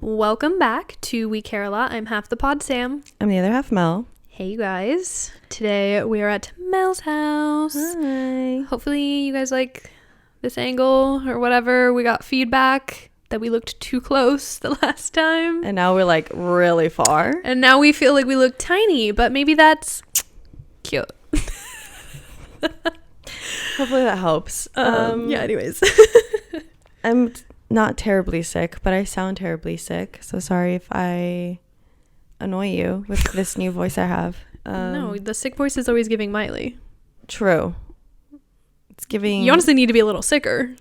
Welcome back to We Care a Lot. I'm half the pod Sam. I'm the other half Mel. Hey you guys. Today we are at Mel's house. Hi. Hopefully you guys like this angle or whatever. We got feedback that we looked too close the last time. And now we're like really far. And now we feel like we look tiny, but maybe that's cute. Hopefully that helps. Yeah, anyways. I'm not terribly sick, but I sound terribly sick. So sorry if I annoy you with this new voice I have. No, the sick voice is always giving Miley. True. It's giving... You honestly need to be a little sicker.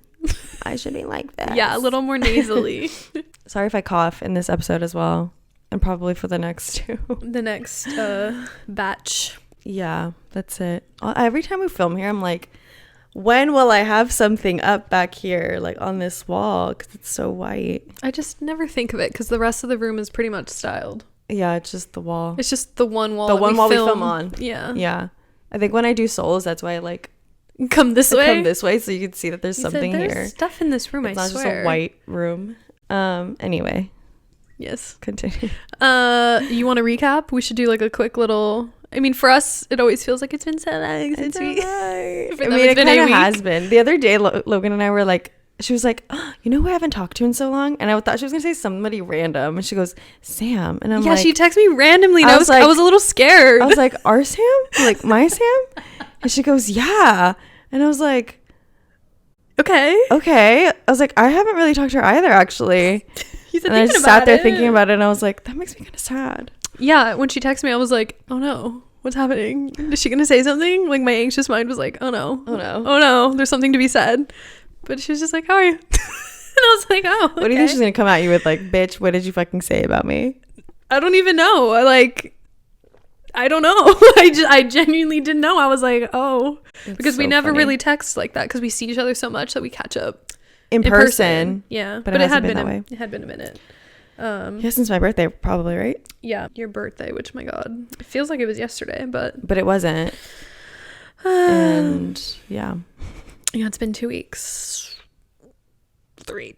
I should be like this. Yeah, a little more nasally. Sorry if I cough in this episode as well. And probably for the next two. The next batch. Yeah, that's it. Every time we film here, I'm like, when will I have something up back here, like on this wall? Because it's so white. I just never think of it because the rest of the room is pretty much styled. Yeah, it's just the wall. It's just the one wall. The one wall we film on. Yeah. Yeah. I think when I do solos, that's why I like come this way. Come this way so you can see that there's something there's here. Stuff in this room. It's I not swear. just a white room. Anyway. Yes. Continue. You want to recap? We should do like a quick little. I mean, for us, it always feels like it's been so long since we. I mean, it kind of has been. The other day, Logan and I were like, she was like, oh, you know who I haven't talked to in so long? And I thought she was gonna say somebody random, and she goes, Sam. And I'm like, she texted me randomly, and I was a little scared. I was like, our Sam? Like my Sam? And she goes, yeah. And I was like, okay. I was like, I haven't really talked to her either, actually. And I just sat there thinking about it, and I was like, that makes me kind of sad. Yeah, when she texted me, I was like, oh no, what's happening? Is she gonna say something? Like my anxious mind was like, oh no, there's something to be said. But she was just like, how are you? And I was like, oh, okay. What do you think she's gonna come at you with? Like, bitch, what did you fucking say about me? I don't even know. I don't know. I genuinely didn't know. I was like, oh, because we never really text like that because we see each other so much that we catch up in person. Yeah, but it had been that way. It had been a minute. Yeah, since my birthday, probably, right? Yeah, your birthday, which, my God, it feels like it was yesterday, but it wasn't. And yeah, it's been 2 weeks. 3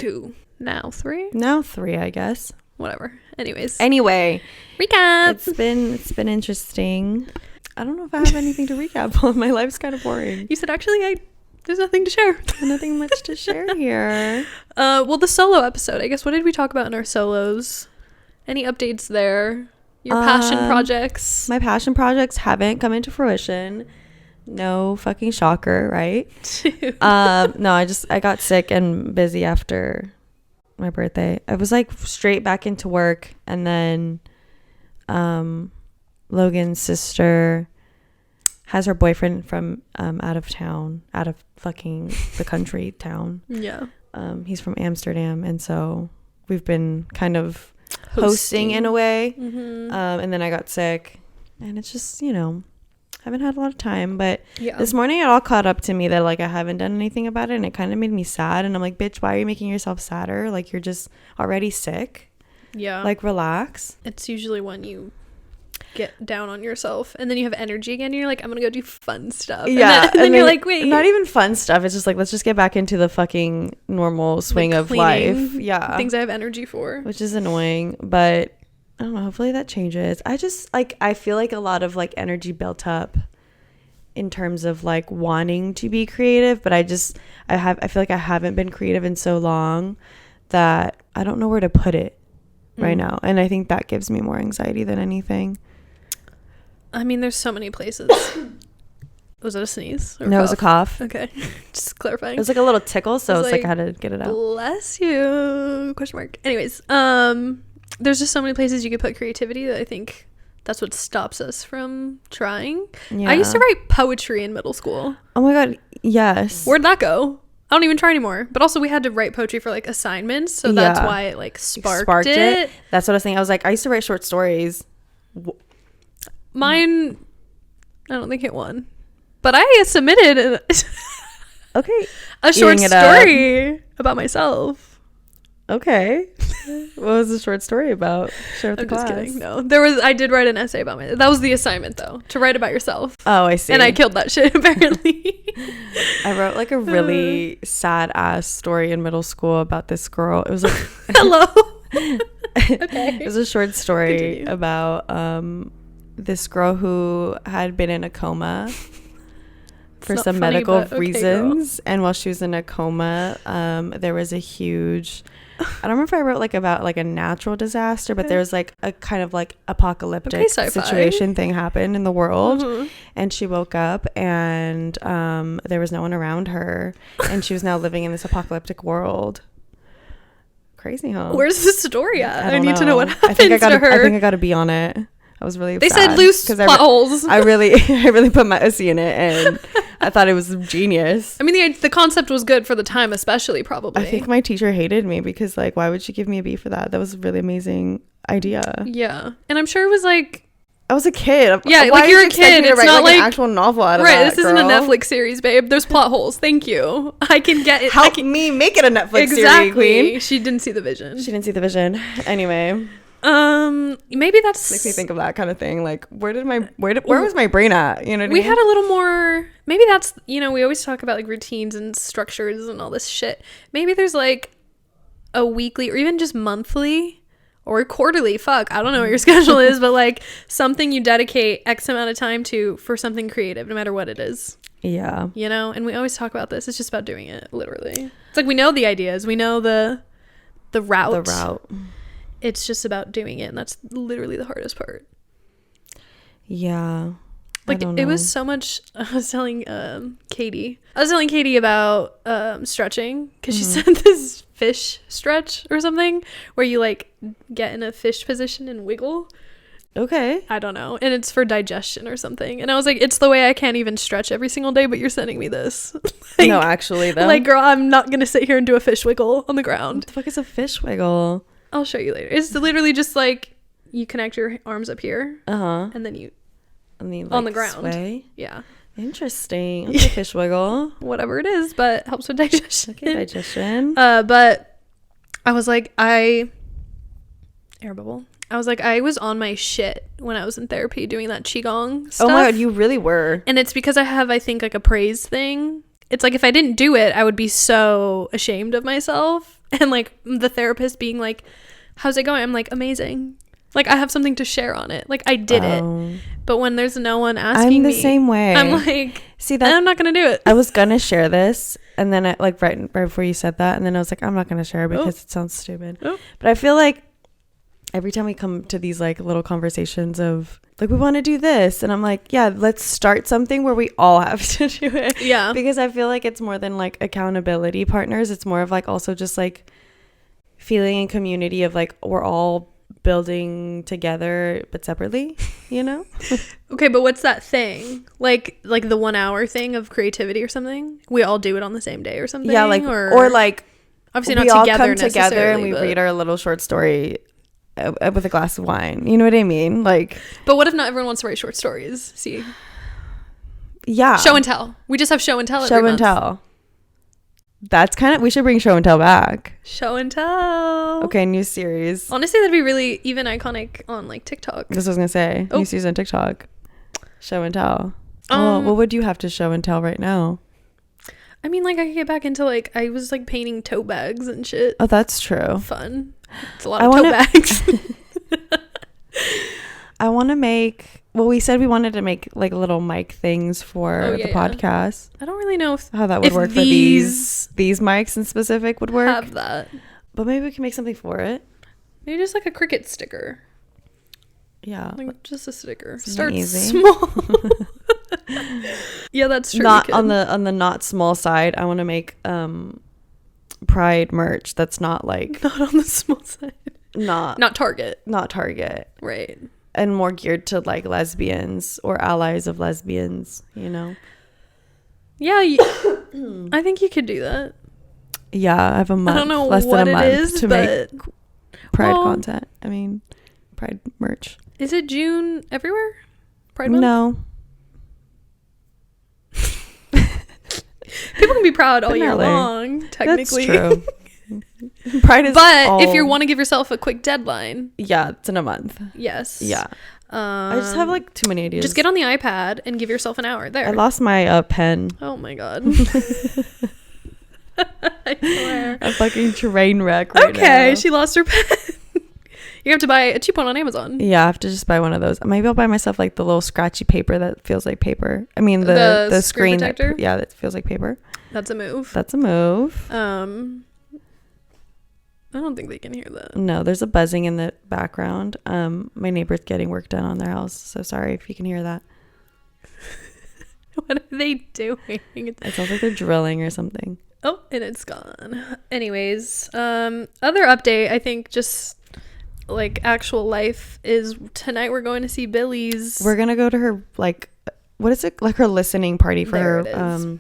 now 3, I guess. Whatever. Anyways, recap. It's been interesting. I don't know if I have anything to recap on. My life's kind of boring. You said actually there's nothing to share. Nothing much to share here. Well, the solo episode, I guess. What did we talk about in our solos? Any updates there? Your passion projects? My passion projects haven't come into fruition. No fucking shocker, right? No, I got sick and busy after my birthday. I was like straight back into work, and then Logan's sister has her boyfriend from out of fucking the country town. Yeah. He's from Amsterdam, and so we've been kind of hosting in a way. Mm-hmm. And then I got sick, and it's just, haven't had a lot of time. But this morning it all caught up to me that like I haven't done anything about it, and it kind of made me sad. And I'm like, bitch, why are you making yourself sadder? Like, you're just already sick. Yeah. Like, relax. It's usually when you get down on yourself and then you have energy again and you're like, I'm gonna go do fun stuff. Yeah. And then you're like, wait. Not even fun stuff. It's just like, let's just get back into the fucking normal swing of life. Yeah. Things I have energy for. Which is annoying. But I don't know. Hopefully that changes. I just like, I feel like a lot of like energy built up in terms of like wanting to be creative. But I feel like I haven't been creative in so long that I don't know where to put it right now. And I think that gives me more anxiety than anything. I mean, there's so many places. Was it a sneeze? No, it was a cough. Okay. Just clarifying. It was like a little tickle, so it's like I had to get it out. Bless you. ? Anyways, there's just so many places you could put creativity that I think that's what stops us from trying. Yeah. I used to write poetry in middle school. Oh my God, yes. Where'd that go? I don't even try anymore. But also we had to write poetry for like assignments, so that's why it like sparked it. That's what I was thinking. I was like, I used to write short stories. Mine, I don't think it won, but I submitted a short story about myself. Okay. What was the short story about? Share with I'm the just class. kidding. No, I did write an essay about that was the assignment though, to write about yourself. Oh, I see. And I killed that shit apparently. I wrote like a really sad ass story in middle school about this girl. It was like hello. Okay. It was a short story Continue. about this girl who had been in a coma for not some funny, medical but okay, reasons, and while she was in a coma, there was a huge, I don't remember if I wrote like about like a natural disaster, but there was like a kind of like apocalyptic situation thing happened in the world. And she woke up and there was no one around her, and she was now living in this apocalyptic world. Crazy, huh? Where's the story at? I need to know know what happened to her. I think I got to be on it. I was really They sad said loose plot holes. I really put my ussy in it, and I thought it was genius. I mean, the concept was good for the time, especially probably. I think my teacher hated me because like, why would she give me a B for that? That was a really amazing idea. Yeah, and I'm sure it was like, I was a kid. Yeah, why like you're a kid. It's not like an actual novel out of right. that, This isn't a Netflix series, babe. There's plot holes. Thank you. I can get it. Help me make it a Netflix series, queen. She didn't see the vision. She didn't see the vision. Anyway. Maybe that's makes me think of that kind of thing. Like, where was my brain at? You know what I mean? We had a little more. Maybe that's, we always talk about like routines and structures and all this shit. Maybe there's like a weekly or even just monthly or quarterly. Fuck, I don't know what your schedule is, but like something you dedicate X amount of time to for something creative, no matter what it is. Yeah. And we always talk about this. It's just about doing it. Literally, it's like we know the ideas, we know the route. The route. It's just about doing it, and that's literally the hardest part. Yeah. Like, it was so much. I was telling Katie about stretching, because she said this fish stretch or something where you like get in a fish position and wiggle. Okay. I don't know. And it's for digestion or something. And I was like, it's the way I can't even stretch every single day, but you're sending me this. Like, no, actually though. Like, girl, I'm not going to sit here and do a fish wiggle on the ground. What the fuck is a fish wiggle? I'll show you later. It's literally just like you connect your arms up here. And then you like, on the ground. Sway? Yeah. Interesting. Okay, fish wiggle. Whatever it is, but helps with digestion. Okay, digestion. But I was like, air bubble. I was like, I was on my shit when I was in therapy doing that qigong stuff. Oh my god, you really were. And it's because I have, I think, like a praise thing. It's like if I didn't do it, I would be so ashamed of myself. And like the therapist being like, how's it going? I'm like, amazing. Like, I have something to share on it. Like, I did it. But when there's no one asking me, I'm the same way. I'm like, see that I'm not gonna do it. I was gonna share this, and then I, like right before you said that, and then I was like, I'm not gonna share because it sounds stupid. But I feel like every time we come to these like little conversations of like, we want to do this, and I'm like, yeah, let's start something where we all have to do it. Yeah. Because I feel like it's more than like accountability partners. It's more of like also just like feeling in community of like, we're all building together but separately, Okay, but what's that thing like the 1 hour thing of creativity or something? We all do it on the same day or something? Yeah, like or like obviously we not all together come together and we but... read our little short story with a glass of wine, you know what I mean? Like, but what if not everyone wants to write short stories? See, yeah, show and tell. We just have show and tell. Show and tell. That's kind of, we should bring show and tell back. Show and tell. Okay, new series. Honestly, that'd be really even iconic on like TikTok. This was gonna say new series on TikTok. Show and tell. What would you have to show and tell right now? I mean, like, I could get back into like, I was like painting tote bags and shit. Oh, that's true. Fun. It's a lot of tote bags. I want to make, well, we said we wanted to make like little mic things for the podcast. I don't really know how that would work for these mics in specific would work. Have that. But maybe we can make something for it. Maybe just like a Cricut sticker. Yeah. Like just a sticker. Start small. Yeah, that's true. Not on the not small side. I want to make Pride merch that's not like, not on the small side. Not Target. Not Target. Right. And more geared to like lesbians or allies of lesbians, Yeah, I think you could do that. Yeah, I have a month. I don't know less what than a it month is, to but make Pride content. I mean, Pride merch. Is it June everywhere? Pride month? No. People can be proud all year long, technically. That's true. Pride is But if you want to give yourself a quick deadline, yeah, it's in a month. yes. Yeah. I just have like too many ideas. Just get on the iPad and give yourself an hour there. I lost my pen. Oh my god. I swear. A fucking train wreck right now. Okay, she lost her pen. You have to buy a cheap one on Amazon. Yeah, I have to just buy one of those. Maybe I'll buy myself like the little scratchy paper that feels like paper. I mean the screen protector? that feels like paper. That's a move. That's a move. I don't think they can hear that. No, there's a buzzing in the background. My neighbor's getting work done on their house, so sorry if you can hear that. What are they doing? It sounds like they're drilling or something. Oh, and it's gone. Anyways, other update, I think just like actual life is tonight we're going to see Billy's. We're gonna go to her like what is it? Like her listening party for There her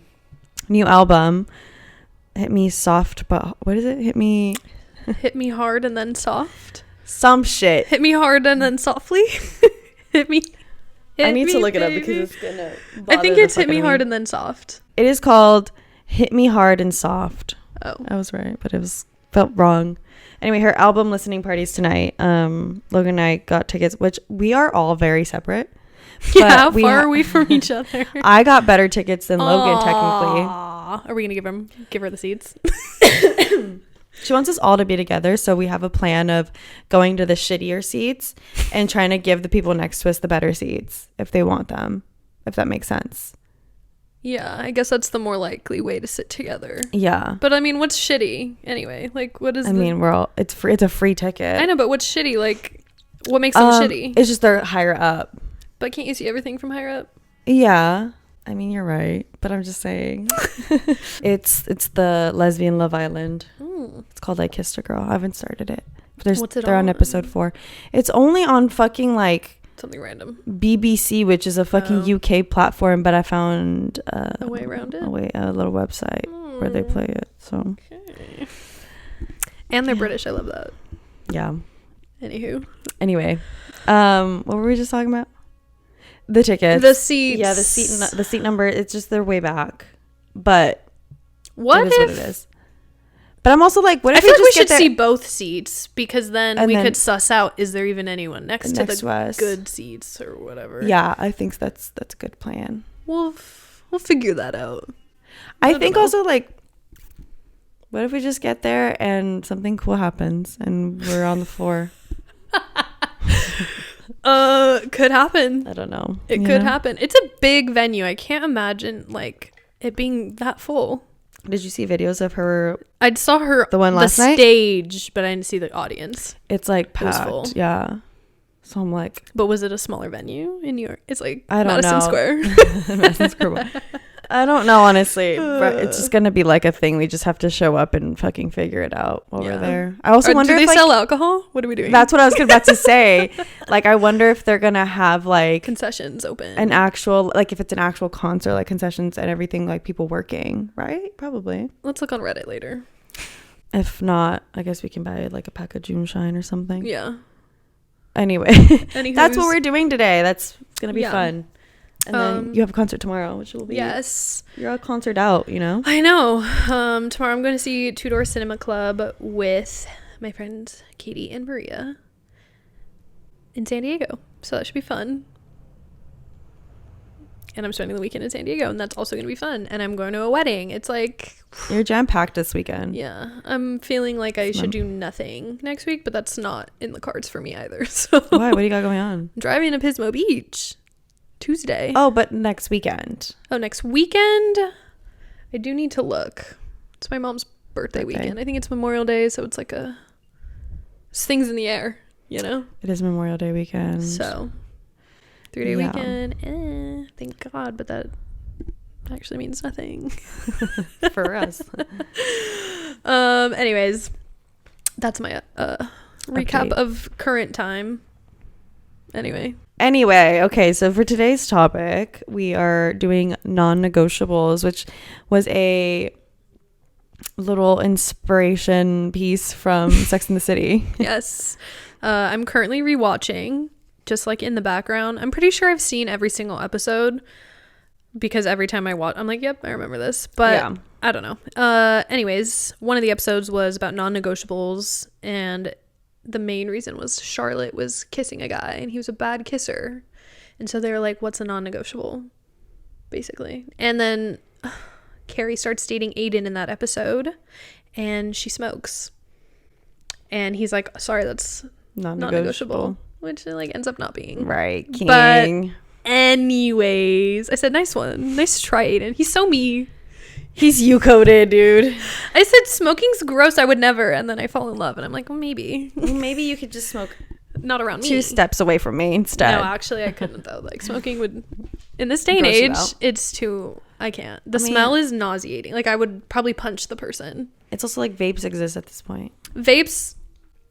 new album. Hit Me Soft, but what is it? Hit me hard and then soft. Some shit. Hit me hard and then softly. Hit me. I need to look baby. it up because it's gonna I think it's Hit Me Hard and then soft. It is called Hit Me Hard and Soft. Oh, I was right, but it felt wrong. Anyway, her album listening parties tonight. Logan and I got tickets, which we are all very separate. Yeah, how far are we from each other? I got better tickets than Logan, technically. Are we gonna give her the seats? She wants us all to be together, so we have a plan of going to the shittier seats and trying to give the people next to us the better seats if they want them, if that makes sense. Yeah, I guess that's the more likely way to sit together. Yeah. But I mean, what's shitty anyway? Like, what is I mean, it's free. It's a free ticket. I know, but what's shitty? Like, what makes them shitty? It's just they're higher up. But can't you see everything from higher up? Yeah. I mean, you're right, but I'm just saying. It's the Lesbian Love Island. It's called I Kissed a Girl. I haven't started it. But they're on episode 4. It's only on fucking like something random. BBC, which is a fucking UK platform, but I found a way around it. A little website where they play it. So okay. And they're British. I love that. Yeah. Anywho. Anyway, what were we just talking about? The tickets. The seats. Yeah, the seat number. It's just they're way back. But what it is. But I'm also like, what if I feel like we should see see both seats because then we could suss out, is there even anyone next to the good seats or whatever? Yeah, I think that's a good plan. We'll figure that out. I think also like, what if we just get there and something cool happens and we're on the floor? Could happen. I don't know. It could happen. It's a big venue. I can't imagine like it being that full. Did you see videos of her? I saw her the last night? Stage, but I didn't see the audience. It's like packed. It was full. Yeah. So I'm like, but was it a smaller venue in New York? It's like I don't Madison know. Square. Madison Square. I don't know, honestly. It's just gonna be like a thing. We just have to show up and fucking figure it out while we're there. I also wonder do if they sell alcohol? What are we doing? That's what I was about to say. Like, I wonder if they're gonna have like concessions open, an actual, like if it's an actual concert, like concessions and everything, like people working, right? Probably. Let's look on Reddit later. If not, I guess we can buy like a pack of June Shine or something. Yeah. Anyway, that's what we're doing today. It's gonna be fun. And then you have a concert tomorrow, which will be you're all concert out, you know. I know. Tomorrow I'm going to see Two Door Cinema Club with my friends Katie and Maria in San Diego, so that should be fun. And I'm spending the weekend in San Diego, and that's also going to be fun. And I'm going to a wedding. It's like you're jam packed this weekend. Yeah, I'm feeling like I should do nothing next week, but that's not in the cards for me either. So why? What do you got going on? Driving to Pismo Beach. Tuesday. Oh, but next weekend. Oh, next weekend? I do need to look. It's my mom's birthday weekend. I think it's Memorial Day, so it's like it's things in the air, you know? It is Memorial Day weekend. So, 3-day weekend. Thank God, but that actually means nothing. For us. Anyways, that's my recap of current time. Anyway, okay, so for today's topic, we are doing non-negotiables, which was a little inspiration piece from Sex and the City. Yes. I'm currently rewatching, just like in the background. I'm pretty sure I've seen every single episode because every time I watch, I'm like, yep, I remember this. But I don't know. Anyways, one of the episodes was about non-negotiables, and the main reason was Charlotte was kissing a guy and he was a bad kisser. And so they were like, what's a non-negotiable? Basically. And then Carrie starts dating Aiden in that episode, and she smokes. And he's like, sorry, that's non-negotiable. Which like ends up not being. Right, king. But anyways, I said, nice one. Nice try, Aiden. He's so me. He's you-coded, dude. I said, smoking's gross. I would never. And then I fall in love. And I'm like, well, maybe. Maybe you could just smoke not around me. 2 steps away from me instead. No, actually, I couldn't, though. Like, smoking would... In this day and Gross you age, out. it's too... I can't. The smell is nauseating. Like, I would probably punch the person. It's also like vapes exist at this point. Vapes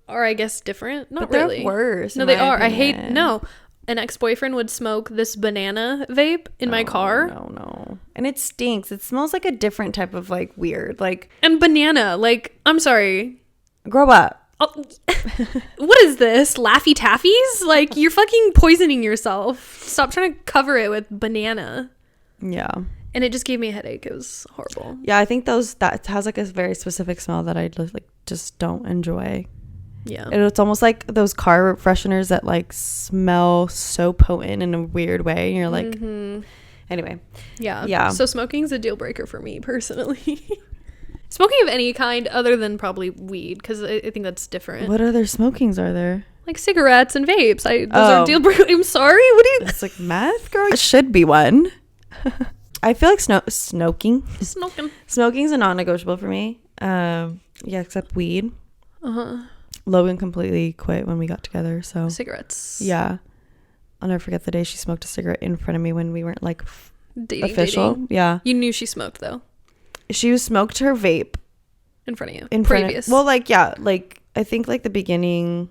are, I guess, different. Not but they're really. worse. No, they are. I hate... No. An ex-boyfriend would smoke this banana vape in my car. No. And it stinks. It smells like a different type of like weird. Like... And banana. Like, I'm sorry. Grow up. Oh, what is this? Laffy Taffies? Like, you're fucking poisoning yourself. Stop trying to cover it with banana. Yeah. And it just gave me a headache. It was horrible. Yeah, I think that has like a very specific smell that I like just don't enjoy. Yeah. It's almost like those car fresheners that like smell so potent in a weird way. And you're like, anyway. Yeah. So smoking's a deal breaker for me personally. Smoking of any kind other than probably weed, because I think that's different. What other smokings are there? Like cigarettes and vapes. Those are deal breakers. I'm sorry. What do you... It's like meth, girl. It should be one. I feel like smoking. Smoking's a non-negotiable for me. Yeah, except weed. Logan completely quit when we got together. So cigarettes. Yeah, I'll never forget the day she smoked a cigarette in front of me when we weren't like dating. Yeah, you knew she smoked though. She smoked her vape in front of you. Well, like yeah, like I think like the beginning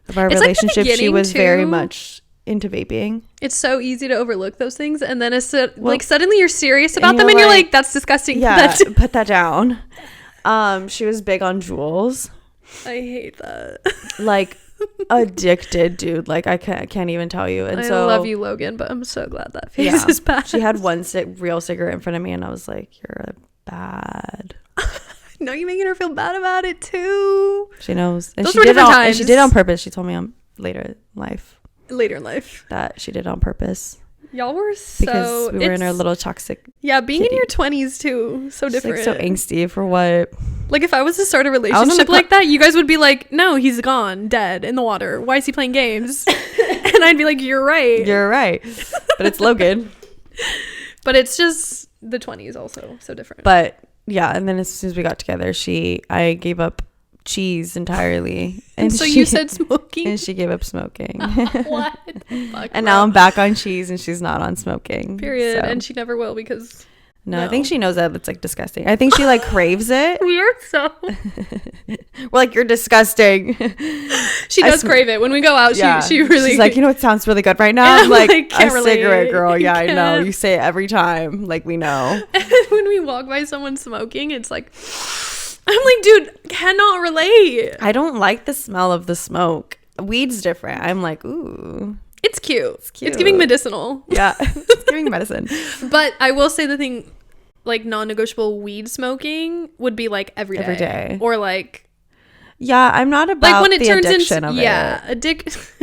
of our relationship, she was very much into vaping. It's so easy to overlook those things, and then it's like suddenly you're serious about them, and you're like, that's disgusting. Yeah, put that down. She was big on Juuls. I hate that. Like addicted, dude. Like I can't even tell you. And I love you, Logan, but I'm so glad that phase is past. She had one real cigarette in front of me, and I was like, "You're bad." No, you're making her feel bad about it too. She knows, and those she were did different times. And she did on purpose. She told me later in life that she did on purpose. Y'all were because we were in our little toxic. Yeah, being in your 20s too, so different. Like so angsty for what? Like if I was to start a relationship like that, you guys would be like, "No, he's gone, dead in the water. Why is he playing games?" And I'd be like, "You're right. You're right." But it's Logan. But it's just the 20s also so different. But yeah, and then as soon as we got together, I gave up cheese entirely, and so you said smoking, and she gave up smoking. What? Fuck, and now I'm back on cheese, and she's not on smoking. Period. So. And she never will because. No, I think she knows that it's like disgusting. I think she like craves it. We are so. We're like, you're disgusting. She does crave it when we go out. Yeah. She really. She's like, you know what sounds really good right now? I'm like a cigarette, girl. Yeah, I know. You say it every time. Like we know. And when we walk by someone smoking, it's like, I'm like, dude, cannot relate. I don't like the smell of the smoke. Weed's different. I'm like, ooh. It's cute. It's giving medicinal. Yeah, it's giving medicine. But I will say the thing, like non-negotiable weed smoking would be like every day. Or like. Yeah, I'm not about like when it turns addiction into, of yeah, it.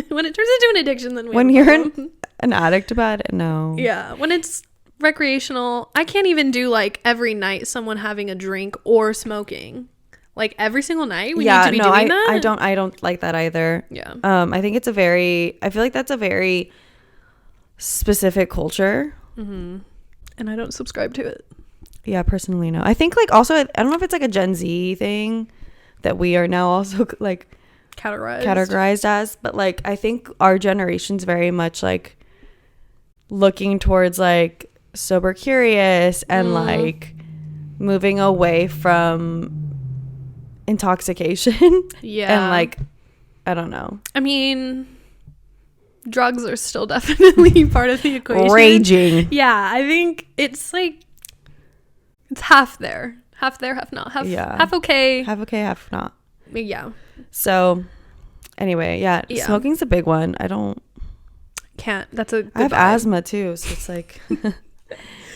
When it turns into an addiction, then when you're an addict about it, no. Yeah, when it's recreational, I can't even do like every night someone having a drink or smoking. Like every single night we need to be doing that. I don't like that either. Yeah. I think I feel like that's a very specific culture. Mm-hmm. And I don't subscribe to it. Yeah, personally, no. I think like also, I don't know if it's like a Gen Z thing that we are now also like categorized as, but like I think our generation's very much like looking towards like sober curious and like moving away from intoxication. Yeah. And like I don't know, I mean drugs are still definitely part of the equation. Raging. Yeah, I think it's like it's half there, half not, half okay, half not. Yeah. So anyway, yeah, smoking's a big one. That's a good I have vibe. asthma too, so it's like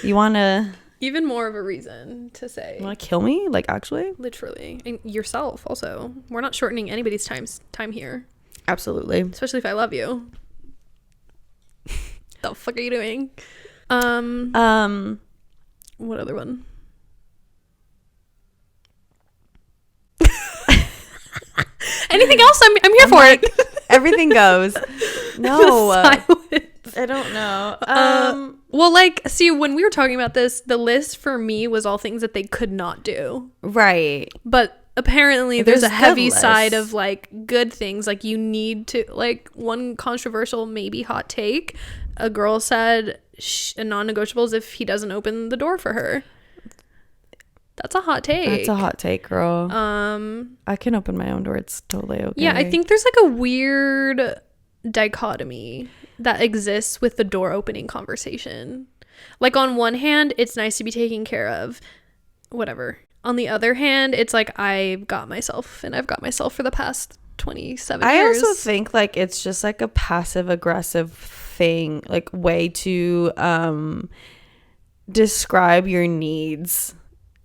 you want to Even more of a reason to say. You want to kill me? Like, actually? Literally. And yourself also. We're not shortening anybody's time here. Absolutely. Especially if I love you. The fuck are you doing? What other one? Anything else? I'm here for it. Everything goes. No. Silence. I don't know. Well, like, see, when we were talking about this, the list for me was all things that they could not do. Right. But apparently there's a good heavy list. side of, like, good things. Like, you need to, like, one controversial, maybe hot take. A girl said a non-negotiable is if he doesn't open the door for her. That's a hot take. That's a hot take, girl. I can open my own door. It's totally okay. Yeah, I think there's, like, a weird dichotomy that exists with the door opening conversation. Like, on one hand, it's nice to be taken care of, whatever. On the other hand, it's like, I've got myself for the past 27 years. I also think, like, it's just like a passive aggressive thing, like, way to describe your needs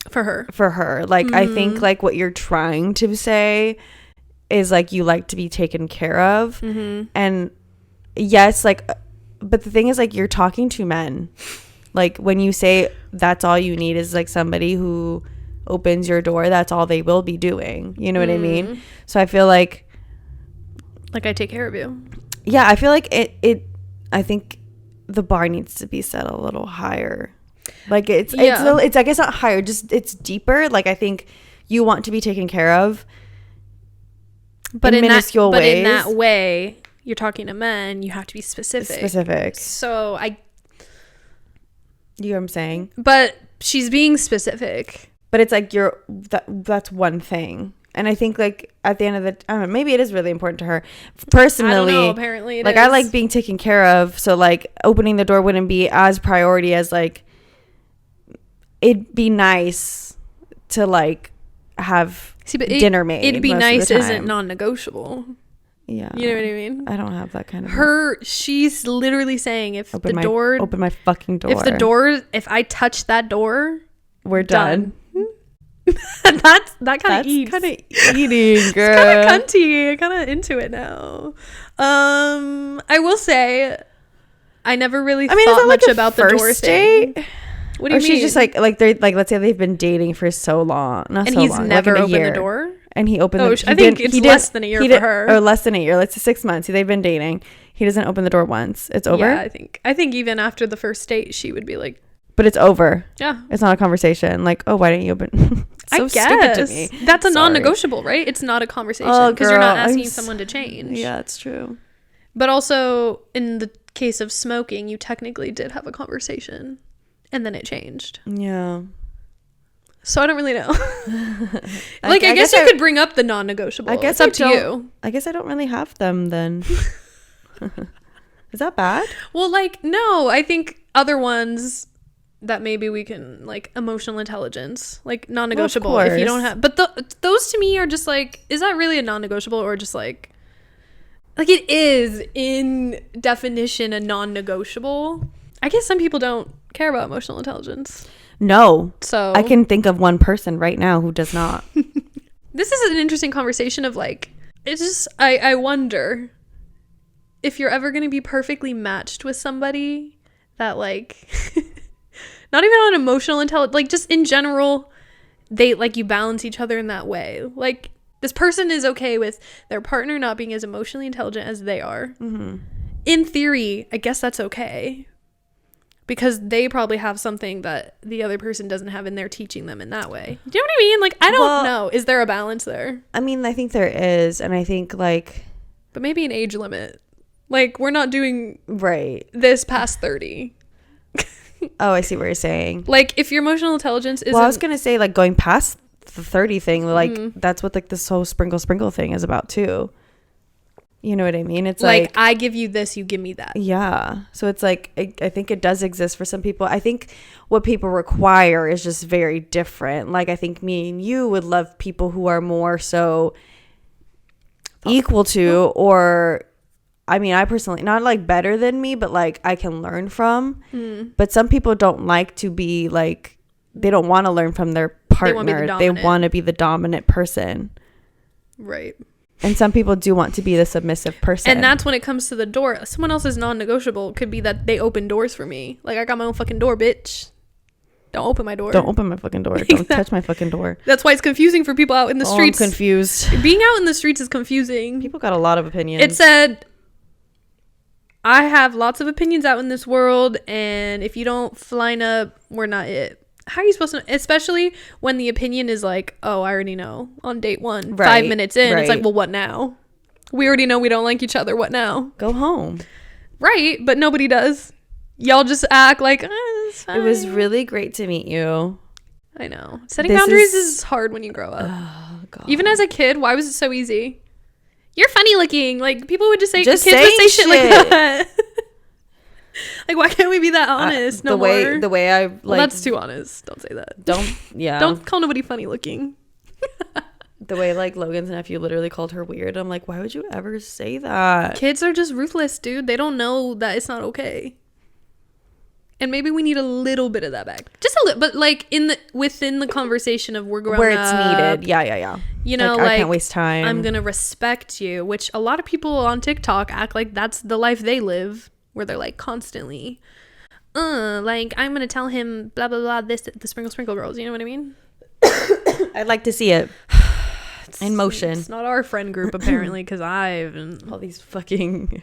for her. Like, I think, like, what you're trying to say is, like, you like to be taken care of. And yes, like, but the thing is, like, you're talking to men. Like, when you say that's all you need is, like, somebody who opens your door, that's all they will be doing. You know what I mean? So I feel like I take care of you. Yeah, I feel like I think the bar needs to be set a little higher. Like, it's I guess not higher, just it's deeper. Like, I think you want to be taken care of, but in minuscule ways. In that way, you're talking to men, you have to be specific. So you know what I'm saying? But she's being specific. But it's like that's one thing. And I think, like, at the end of the, I don't know, maybe it is really important to her. Personally, I don't know, apparently it like, is. I like being taken care of. So, like, opening the door wouldn't be as priority as, like, it'd be nice to, like, have dinner made. It'd be nice isn't non-negotiable. Yeah. You know what I mean? I don't have that kind of. She's literally saying open my fucking door. If I touch that door, we're done. that kind of eats. Kind of eating, girl. It's kind of cunty. I'm kind of into it now. I will say, I never really thought much about the door thing. What do you mean? She's just like they're like, let's say they've been dating for so long, he's never opened the door. And he opened. I think it's less than a year for her. Or less than a year. Let's say 6 months. They've been dating. He doesn't open the door once. It's over. Yeah, I think even after the first date, she would be like, but it's over. Yeah, it's not a conversation. Like, oh, why didn't you open? So stupid to me. That's a non-negotiable, right? It's not a conversation because you're not asking someone to change. Yeah, it's true. But also, in the case of smoking, you technically did have a conversation, and then it changed. Yeah. So I don't really know. Like, I guess you could bring up the non-negotiable. I guess it's up to you. I guess I don't really have them then. Is that bad? Well, like, no. I think other ones that maybe we can, like, emotional intelligence, like, non-negotiable. Well, if you don't have, but those to me are just like, is that really a non-negotiable, or just like it is in definition a non-negotiable? I guess some people don't care about emotional intelligence. No. So I can think of one person right now who does not. This is an interesting conversation of, like, it's just, I wonder if you're ever going to be perfectly matched with somebody that, like, not even on emotional intelligence, like, just in general, they, like, you balance each other in that way. Like, this person is okay with their partner not being as emotionally intelligent as they are. Mm-hmm. In theory, I guess that's okay. Because they probably have something that the other person doesn't have, and they're teaching them in that way. Do you know what I mean? Like, I don't know. Is there a balance there? I mean, I think there is. And I think, like... But maybe an age limit. Like, we're not doing this past 30. Oh, I see what you're saying. Like, if your emotional intelligence isn't... Well, I was going to say, like, going past the 30 thing, like, that's what, like, this whole sprinkle thing is about, too. You know what I mean? It's like I give you this, you give me that. Yeah. So it's like, I think it does exist for some people. I think what people require is just very different. Like, I think me and you would love people who are more so equal to, or, I mean, I personally, not like better than me, but like I can learn from. But some people don't like to be like they don't want to learn from their partner. They want to be the dominant person. Right. And some people do want to be the submissive person. And that's when it comes to the door. Someone else's non-negotiable could be that they open doors for me. Like, I got my own fucking door, bitch. Don't open my door. Don't open my fucking door. Don't touch my fucking door. That's why it's confusing for people out in the streets. I'm confused. Being out in the streets is confusing. People got a lot of opinions. It said, I have lots of opinions out in this world, and if you don't line up, we're not it. How are you supposed to know? Especially when the opinion is like, oh, I already know on date one. Right, 5 minutes in. Right. It's like, well, what now? We already know we don't like each other. What now? Go home. Right. But nobody does. Y'all just act like, it's fine. It was really great to meet you. I know. Setting boundaries is hard when you grow up. Oh, God. Even as a kid, why was it so easy? You're funny looking. Like, people would just say, kids would say shit like that. Like, why can't we be that honest? The way I like. Well, that's too honest. Don't say that. Don't call nobody funny looking. The way like Logan's nephew literally called her weird. I'm like, why would you ever say that? Kids are just ruthless, dude. They don't know that it's not okay. And maybe we need a little bit of that back, just a little, but like within the conversation of we're growing where it's needed. Yeah. You know, like I can't waste time. I'm gonna respect you, which a lot of people on TikTok act like that's the life they live. Where they're like constantly like I'm gonna tell him blah blah blah this the sprinkle girls, you know what I mean? I'd like to see it in motion. It's not our friend group apparently, because I've all these fucking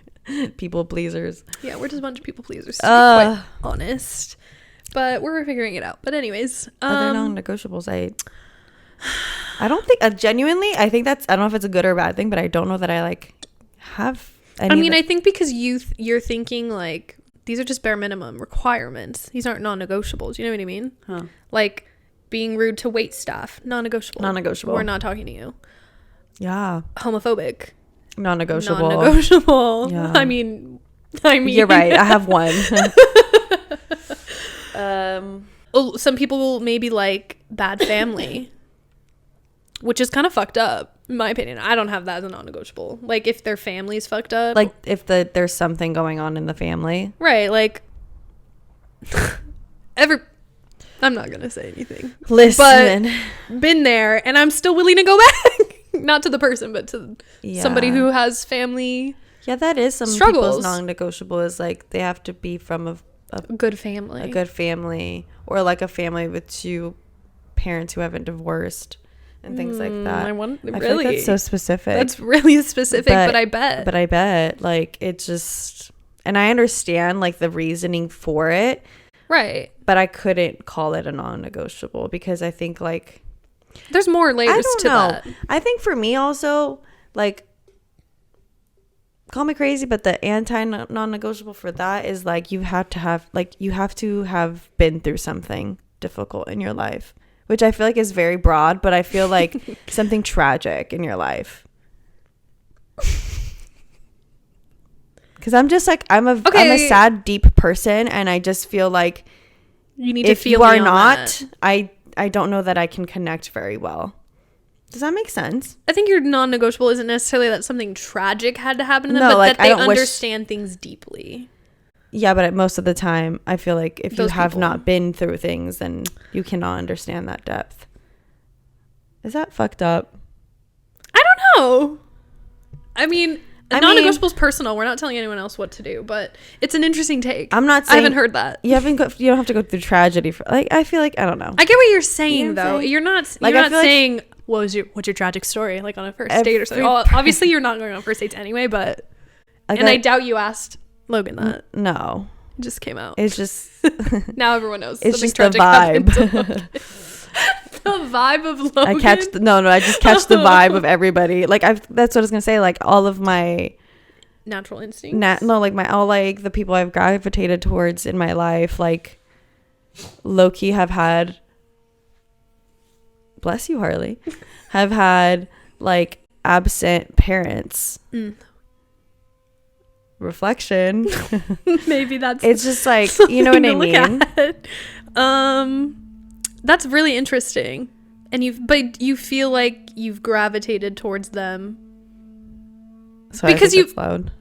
people pleasers. Yeah, we're just a bunch of people pleasers, to be quite honest, but we're figuring it out. But anyways, other non-negotiables, I don't think genuinely I think that's, I don't know if it's a good or a bad thing, but I don't know that I like have I mean, I think because you're thinking like these are just bare minimum requirements. These aren't non-negotiables. You know what I mean? Huh. Like being rude to wait staff, non-negotiable. Non-negotiable. We're not talking to you. Yeah. Homophobic. Non-negotiable. Non-negotiable. Yeah. I mean, you're right. I have one. Some people will maybe like bad family, which is kind of fucked up. In my opinion, I don't have that as a non-negotiable. Like, if their family's fucked up. Like, if there's something going on in the family. Right, like... I'm not going to say anything. Listen. But been there, and I'm still willing to go back. Not to the person, but to somebody who has family Yeah, that is some struggles. People's non-negotiable is, like, they have to be from a good family. A good family. Or, like, a family with two parents who haven't divorced. And things like that. I feel like that's so specific. That's really specific, but I bet. Like, it's just... And I understand, like, the reasoning for it. Right. But I couldn't call it a non-negotiable because I think, like... There's more layers to that. I think for me also, like... Call me crazy, but the non-negotiable for that is, like, you have to have been through something difficult in your life. Which I feel like is very broad, but I feel like something tragic in your life. Because I'm just like, I'm a sad, deep person, and I just feel like you need to feel you are not, I don't know that I can connect very well. Does that make sense? I think your non-negotiable isn't necessarily that something tragic had to happen to them, but like, that they understand things deeply. Yeah, but most of the time, I feel like if you have not been through things, then you cannot understand that depth. Is that fucked up? I don't know. I mean, non-negotiable is personal. We're not telling anyone else what to do, but it's an interesting take. I'm not saying... I haven't heard that. You don't have to go through tragedy for... Like, I feel like... I don't know. I get what you're saying, though. You're not saying, what's your tragic story? Like, on a first date or something. Well, obviously, you're not going on first dates anyway, but... Like, and I doubt you asked... Logan that. No. It just came out. It's just... now everyone knows. It's just the vibe. The vibe of Logan? I just catch the vibe of everybody. Like, that's what I was going to say. Like, all of my... Natural instincts? All, like, the people I've gravitated towards in my life, like, low-key have had... Bless you, Harley. Have had, like, absent parents. Reflection. Maybe that's it's just like, you know what I mean. That's really interesting. And you feel like you've gravitated towards them. Sorry, because that's loud.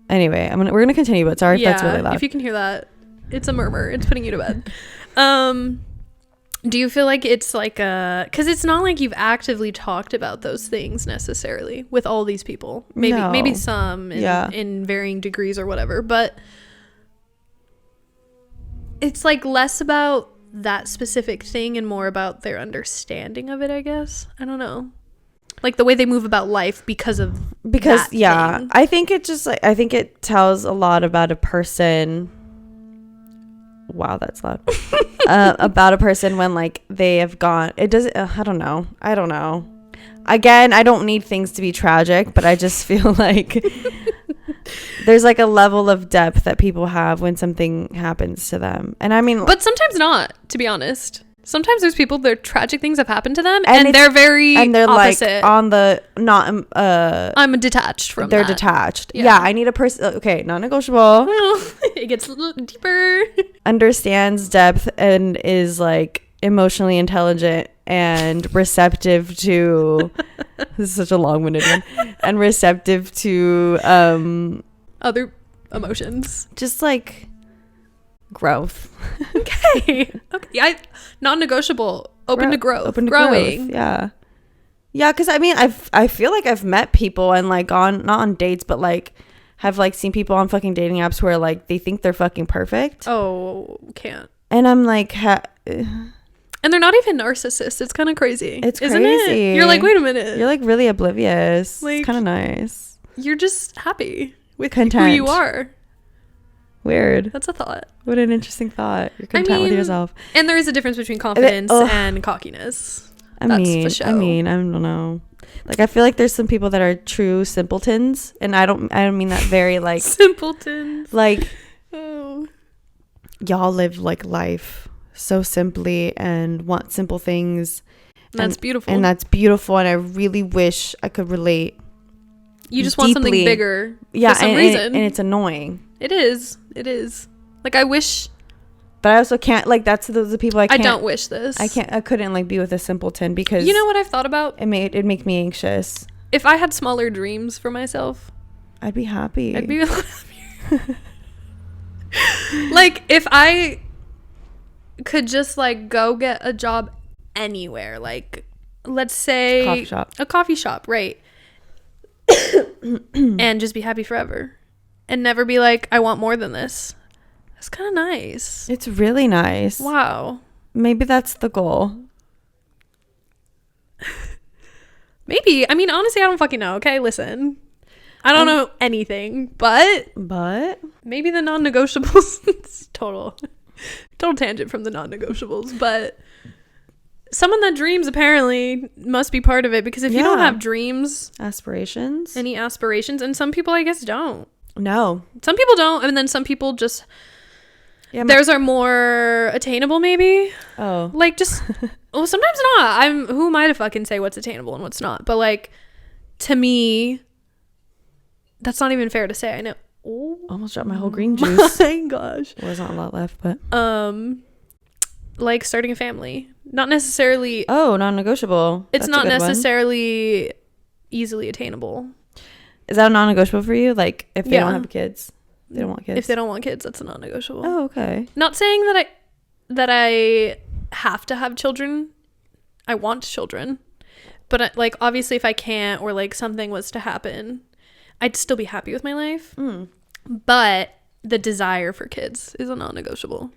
Anyway, we're gonna continue, but sorry if that's really loud. If you can hear that, it's a murmur. It's putting you to bed. Do you feel like it's like a, because it's not like you've actively talked about those things necessarily with all these people. Maybe some in varying degrees or whatever, but it's like less about that specific thing and more about their understanding of it, I guess. I don't know. Like the way they move about life because that thing. I think it just like, I think it tells a lot about a person. Wow, that's loud. About a person when like they have gone, it doesn't, I don't know. Again, I don't need things to be tragic, but I just feel like there's like a level of depth that people have when something happens to them. And I mean, but sometimes not, to be honest. Sometimes there's people, their tragic things have happened to them and they're very opposite. Like on the not I'm detached from they're that. Detached. Yeah, I need a person, okay, non-negotiable. It gets a little deeper. Understands depth and is like emotionally intelligent and receptive to this is such a long-winded one. And receptive to other emotions. Just like growth. Okay. Non-negotiable, open to growth, growing. Growth, yeah, because I mean I feel like I've met people and like not on dates, but like have like seen people on fucking dating apps where like they think they're fucking perfect. Oh, can't. And I'm like and they're not even narcissists. It's kind of crazy. It's isn't crazy. It? You're like, wait a minute. You're like really oblivious. Like, it's kind of nice. You're just happy with content. who you are. Weird. That's a thought. What an interesting thought. You're content with yourself. And there is a difference between confidence and cockiness. I mean, I don't know. Like I feel like there's some people that are true simpletons, and I don't mean that very like simpletons. Like y'all live like life so simply and want simple things. That's beautiful. And that's beautiful, and I really wish I could relate. You just want something bigger for some reason. And it's annoying. It is. Like I wish, but I also can't, like that's the people I don't wish this. I couldn't like be with a simpleton because you know what I've thought about? It'd make me anxious. If I had smaller dreams for myself, I'd be happy. I'd be a lot happier. Like if I could just like go get a job anywhere, like let's say a coffee shop, right? And just be happy forever and never be like, I want more than this. That's kind of nice. It's really nice. Wow. Maybe that's the goal. Maybe. I mean, honestly, I don't fucking know. Okay, listen. I don't know anything, but maybe the non-negotiables. It's total tangent from the non-negotiables, but someone that dreams apparently must be part of it, because if you don't have dreams, any aspirations, and some people I guess don't. No. Some people don't, and then some people just theirs are more attainable maybe. Oh. Like just well, sometimes not. Who am I to fucking say what's attainable and what's not? But like to me, that's not even fair to say. I know. Oh, almost dropped my whole green juice. My gosh. Well, there's not a lot left, but like starting a family. Not necessarily non-negotiable. It's not necessarily easily attainable. Is that a non-negotiable for you? Like if they don't have kids, they don't want kids. If they don't want kids, that's a non-negotiable. Oh, okay. Not saying that I have to have children. I want children, but like obviously if I can't, or like something was to happen, I'd still be happy with my life. But the desire for kids is a non-negotiable.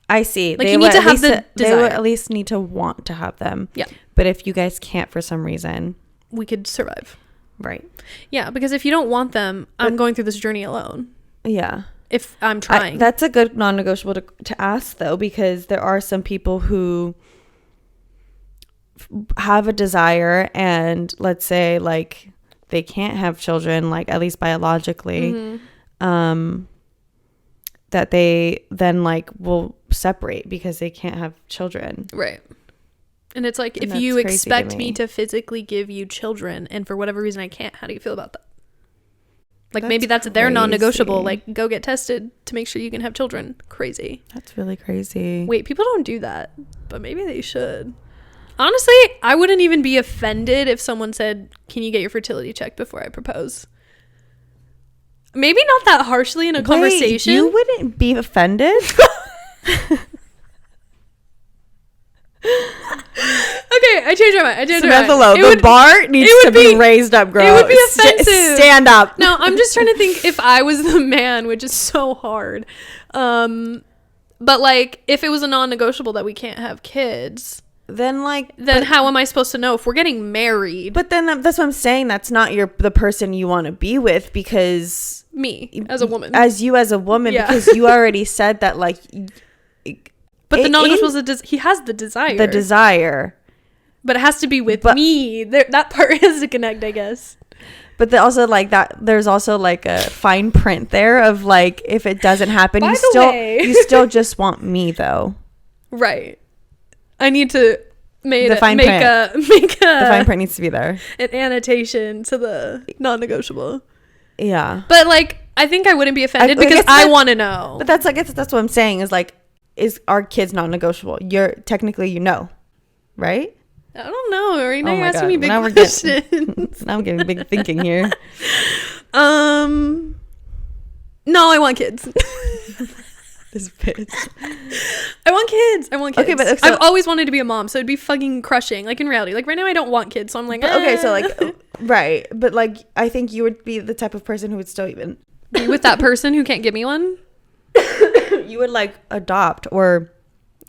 I see. Like you need to have the desire. They would at least need to want to have them. Yeah. But if you guys can't for some reason, we could survive. Right. Yeah, because if you don't want them, I'm going through this journey alone. Yeah. If I'm trying. That's a good non-negotiable to ask, though, because there are some people who have a desire and let's say like they can't have children, like at least biologically, that they then like will separate because they can't have children. Right. And it's like, if you expect me to physically give you children and for whatever reason I can't, how do you feel about that? Like maybe that's their non-negotiable. Like go get tested to make sure you can have children. Crazy. That's really crazy. Wait, people don't do that, but maybe they should. Honestly, I wouldn't even be offended if someone said, can you get your fertility checked before I propose? Maybe not that harshly in a conversation. You wouldn't be offended? Okay, I changed my mind. Samantha Lowe, the bar needs to be raised up, girl. It would be offensive. Stand up. No, I'm just trying to think if I was the man, which is so hard. But like, if it was a non-negotiable that we can't have kids, then how am I supposed to know if we're getting married? But then that's what I'm saying. That's not the person you want to be with, because me as a woman, as a woman, because you already said that, like. But the non-negotiable is he has the desire. The desire. But it has to be with me. That part has to connect, I guess. But also, like, that there's also like a fine print there of like, if it doesn't happen, you still just want me, though. Right. I need to the fine print needs to be there. An annotation to the non-negotiable. Yeah. But like, I think I wouldn't be offended because I want to know. But that's what I'm saying is like, is our kids non-negotiable? You're technically, right? I don't know. Right now you're asking me big questions. Now I'm getting big thinking here. No, I want kids. This bitch. I want kids. Okay, but I've always wanted to be a mom, so it'd be fucking crushing. Like in reality, like right now I don't want kids, so I'm like, okay, so like, right, but like I think you would be the type of person who would still even be with that person who can't give me one. You would like adopt or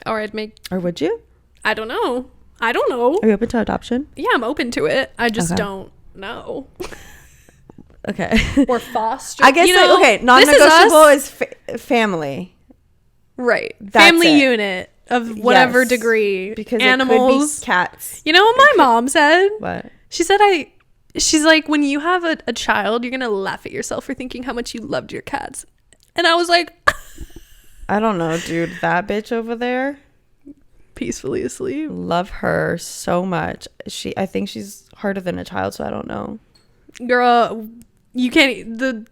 I'd make, or would you? I don't know. Are you open to adoption? Yeah, I'm open to it. I just don't know. Okay. Or foster. I guess non-negotiable is family. Right. That's family unit of whatever degree. Because animals, it could be cats. You know what my mom said? What? She said she's like, when you have a child, you're gonna laugh at yourself for thinking how much you loved your cats. And I was like, I don't know, dude. That bitch over there, peacefully asleep. Love her so much. I think she's harder than a child, so I don't know. Girl, you can't. The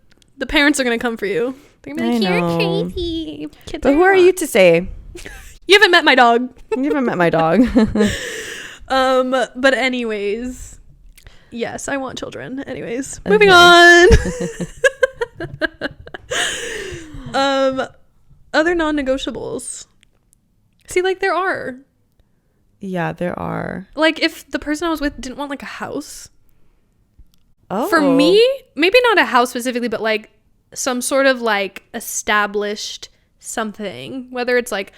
parents are gonna come for you. They're gonna be like, you're crazy. Kids, but who are you to say? You haven't met my dog. You haven't met my dog. But anyways, yes, I want children. Anyways, moving on. Other non-negotiables. See, like there are. Yeah, there are. Like if the person I was with didn't want like a house. Oh. For me, maybe not a house specifically, but like some sort of like established something, whether it's like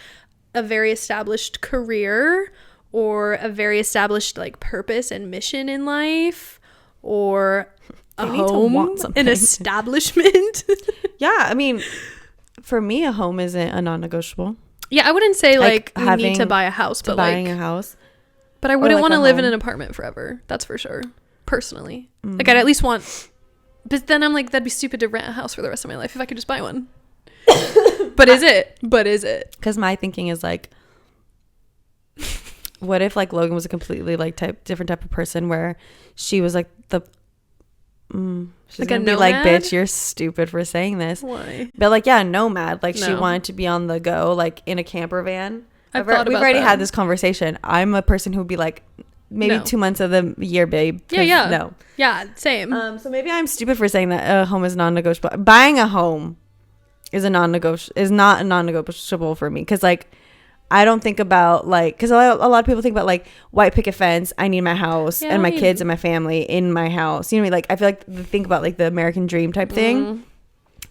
a very established career or a very established like purpose and mission in life, or a home, an establishment. Yeah, I mean, for me, a home isn't a non-negotiable. Yeah, I wouldn't say like you need to buy a house, but buying a house. But I wouldn't want to live in an apartment forever. That's for sure. Personally, like I'd at least want. But then I'm like, that'd be stupid to rent a house for the rest of my life if I could just buy one. But is it? Because my thinking is like, what if like Logan was a completely like different type of person where she was like she's like gonna be like, bitch, you're stupid for saying this. Why? But like, yeah, nomad. Like she wanted to be on the go, like in a camper van. We've already had this conversation. I'm a person who would be like, maybe 2 months of the year, babe. Yeah. No. Yeah, same. So maybe I'm stupid for saying that a home is non-negotiable. Buying a home is not a non-negotiable for me, because like I don't think about like, because a lot of people think about like white picket fence. I need my house and my kids and my family in my house. You know what I mean? Like I feel like they think about like the American dream type thing.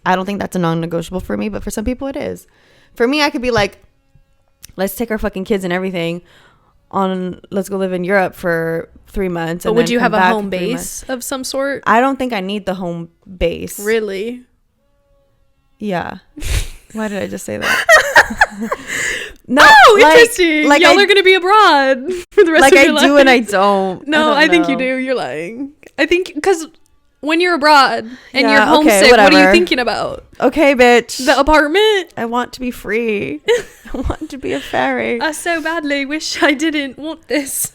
I don't think that's a non-negotiable for me, but for some people it is. For me, I could be like, let's take our fucking kids and everything let's go live in Europe for 3 months. But would you have a home base of some sort? I don't think I need the home base. Really? Yeah. Why did I just say that? No, interesting. Like y'all are gonna be abroad for the rest of your life. Like I do and I don't. No, I think you do. You're lying. I think because when you're abroad and you're homesick, what are you thinking about? Okay, bitch. The apartment? I want to be free. I want to be a fairy. I so badly wish I didn't want this.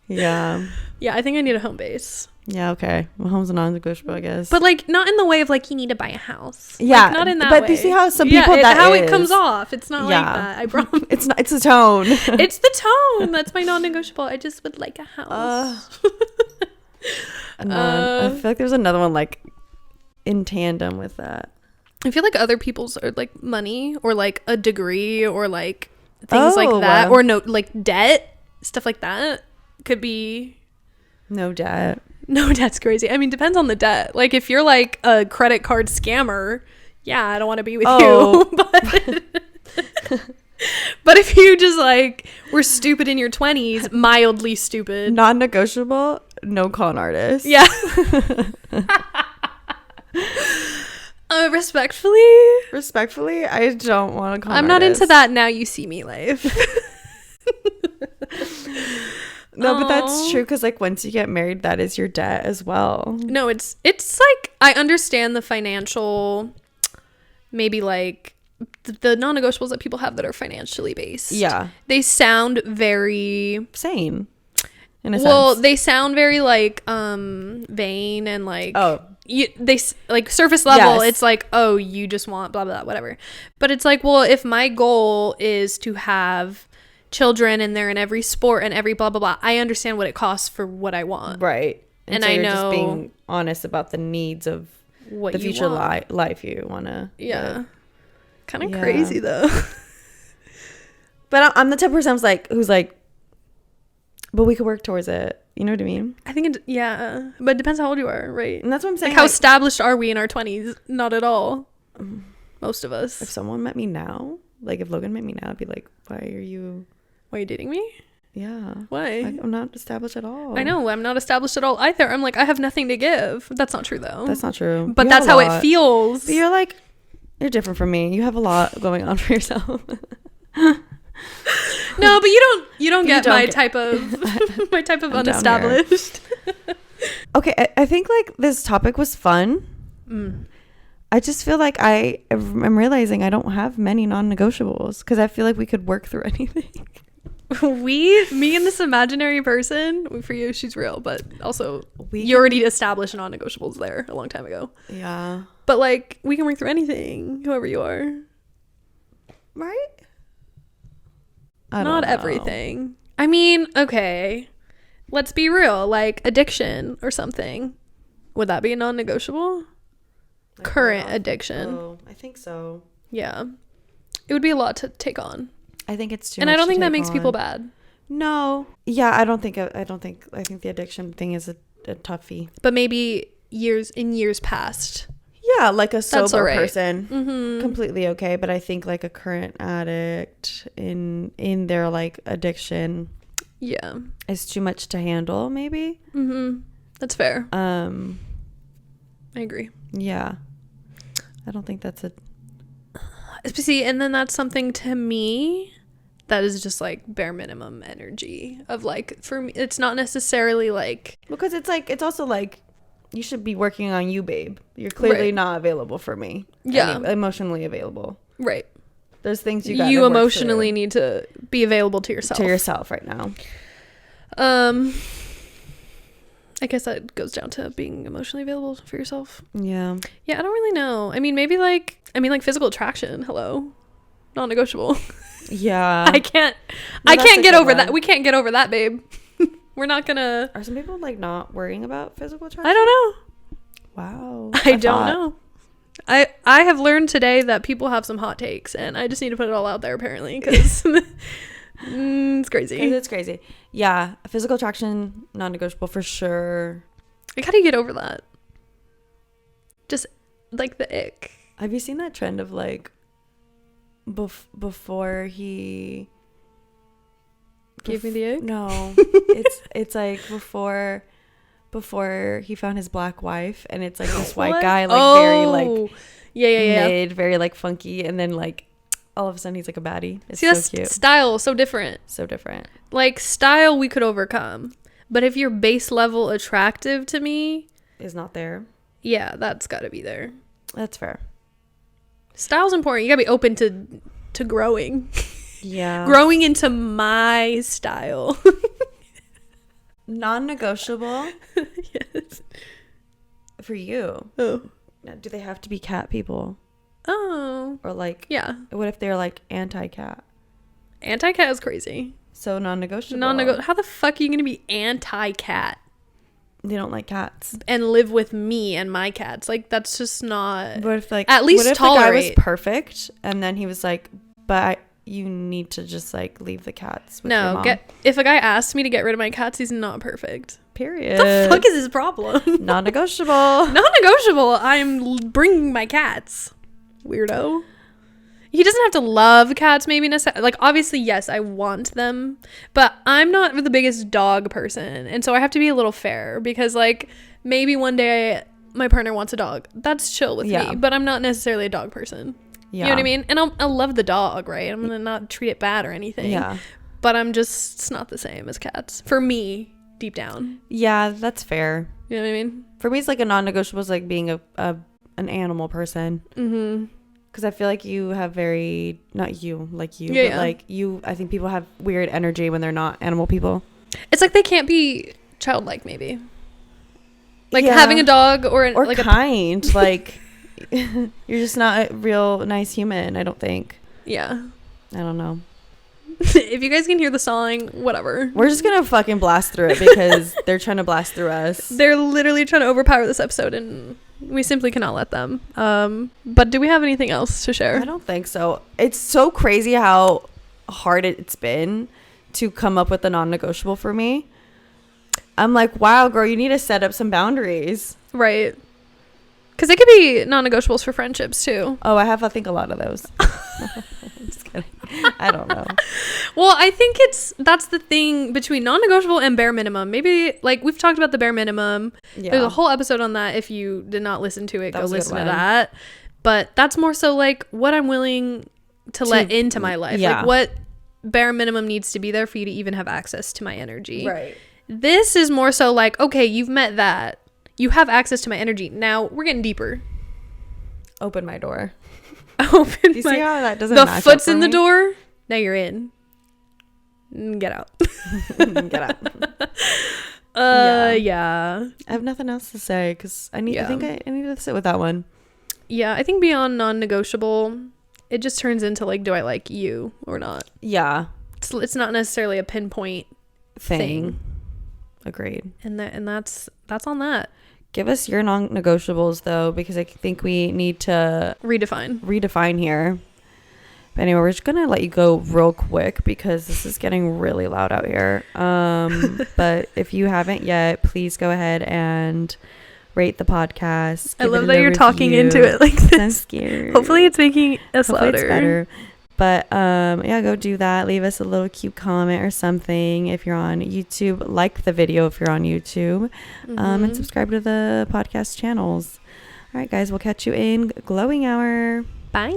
Yeah. Yeah, I think I need a home base. Yeah, okay. Well, home's a non-negotiable, I guess. But like not in the way of like you need to buy a house. Yeah, like, not in that way. But you see how some people it comes off. It's not like that. I promise. It's not. It's the tone. It's the tone. That's my non-negotiable. I just would like a house. I feel like there's another one like in tandem with that. I feel like other people's are like money or like a degree or like things like that, or no, like debt, stuff like that could be. No debt. No, debt's crazy. I mean, depends on the debt. Like if you're like a credit card scammer, yeah, I don't want to be with you. But if you just like were stupid in your 20s, mildly stupid, non-negotiable, no con artist. Yeah. Respectfully, I don't want to con I'm not into that now you see me life. No, but that's true, because like once you get married, that is your debt as well. No, it's like I understand the financial, maybe like the non-negotiables that people have that are financially based. Yeah, they sound very sane. In a well, sense. they sound very like vain and like they like surface level. Yes. It's like, oh, you just want blah blah whatever. But it's like, well, if my goal is to have children and they're in every sport and every blah blah blah, I understand what it costs for what I want. Right. And so I know just being honest about the needs of what the future life you want to. Yeah. Kind of crazy though. But I'm the type of person who's like, but we could work towards it. You know what I mean? I think but it depends how old you are, right? And that's what I'm saying. Like how established are we in our 20s? Not at all. Most of us. If someone met me now, like if Logan met me now, I'd be like, why are you dating me? Yeah. Why? Like, I'm not established at all. I know, I'm not established at all either. I'm like, I have nothing to give. That's not true though. That's not true. But that's how it feels. But you're different from me. You have a lot going on for yourself. No, but you don't get my type of unestablished. Okay, I think like this topic was fun. I just feel like I'm realizing I don't have many non-negotiables, because I feel like we could work through anything. Me and this imaginary person, for you she's real, but also you already established non-negotiables there a long time ago. Yeah. But like we can work through anything, whoever you are. Right? Not everything. I mean, okay, let's be real, like addiction or something. Would that be a non-negotiable? Current addiction. Oh, I think so. Yeah. It would be a lot to take on. I think it's too and much I don't think that take makes on. People bad. No. Yeah, I think the addiction thing is a toughie. But maybe in years past. Yeah, like a sober person. Mm-hmm. Completely okay. But I think like a current addict in their like addiction. Yeah. Is too much to handle, maybe. Mm-hmm. That's fair. I agree. Yeah. I don't think that's See, and then that's something to me that is just like bare minimum energy of like, for me, it's not necessarily like, because it's also like, you should be working on you, babe. You're clearly not available for me. Yeah. Emotionally available. Right. There's things you emotionally need to be available to yourself. To yourself right now. I guess that goes down to being emotionally available for yourself. Yeah. Yeah, I don't really know. I mean, maybe like physical attraction. Hello. Non-negotiable. Yeah. I can't get over that. We can't get over that, babe. We're not gonna. Are some people like not worrying about physical attraction? I don't know. Wow. I don't know. I have learned today that people have some hot takes, and I just need to put it all out there apparently, because it's crazy. It's crazy. Yeah, physical attraction, non-negotiable for sure. Like, how do you get over that? Just like the ick. Have you seen that trend of like before he gave me the ick? No, it's like before he found his black wife, and it's like this white guy, like very like mid, very like funky, and then like all of a sudden he's like a baddie. It's so cute. Style so different. Like style we could overcome, but if your base level attractive to me is not there, yeah, that's got to be there. That's fair. Style's important. You gotta be open to growing. Yeah. Growing into my style. Non-negotiable. Yes. For you. Oh. Now, do they have to be cat people? Oh. Or like, yeah. What if they're like anti-cat? Anti-cat is crazy. So non-negotiable. How the fuck are you gonna be anti-cat? They don't like cats. and live with me and my cats. Like, that's just not. What if like at least what if tolerate. the guy was perfect and then he was like, but you need to just like leave the cats with your mom. If a guy asks me to get rid of my cats, he's not perfect. Period. The fuck is his problem? Non-negotiable. Non-negotiable. I'm bringing my cats. Weirdo. He doesn't have to love cats, maybe necessarily. Like, obviously, yes, I want them, but I'm not the biggest dog person, and so I have to be a little fair because, like, maybe one day my partner wants a dog. That's chill with me, but I'm not necessarily a dog person. Yeah. You know what I mean? And I'll love the dog, right? I'm gonna not treat it bad or anything. Yeah. But it's not the same as cats for me, deep down. Yeah, that's fair. You know what I mean? For me, it's like a non-negotiable is like being an animal person. Mm-hmm. Because I feel like you have not you, like you, but like you, I think people have weird energy when they're not animal people. It's like they can't be childlike, maybe. Like having a dog or like kind. Like, you're just not a real nice human, I don't think. Yeah. I don't know. If you guys can hear the sawing, whatever. We're just going to fucking blast through it because they're trying to blast through us. They're literally trying to overpower this episode and we simply cannot let them. But do we have anything else to share? I don't think so. It's so crazy how hard it's been to come up with a non-negotiable for me. I'm like, wow, girl, you need to set up some boundaries. Right. Because it could be non-negotiables for friendships too. Oh, I think a lot of those. I'm just kidding. I don't know. Well, I think that's the thing between non-negotiable and bare minimum. Maybe like we've talked about the bare minimum. Yeah. There's a whole episode on that. If you did not listen to it, go listen to that. But that's more so like what I'm willing to let into my life. Yeah. Like what bare minimum needs to be there for you to even have access to my energy. Right. This is more so like, okay, you've met that. You have access to my energy. Now we're getting deeper. Open my door. Open. You see how that doesn't the match foot's up for in me? the door. Now you're in. Get out. Get out. Yeah. I have nothing else to say because I think I need to sit with that one. Yeah, I think beyond non-negotiable, it just turns into like, do I like you or not? Yeah. It's not necessarily a pinpoint thing. Agreed. And that's on that. Give us your non-negotiables though, because I think we need to redefine here. But anyway, we're just gonna let you go real quick because this is getting really loud out here. But if you haven't yet, please go ahead and rate the podcast. I love that you're talking into it like this. I'm scared. Hopefully it's making us louder. It's better. But go do that. Leave us a little cute comment or something if you're on YouTube. Like the video if you're on YouTube. And subscribe to the podcast channels. All right, guys, we'll catch you in Glowing Hour. Bye.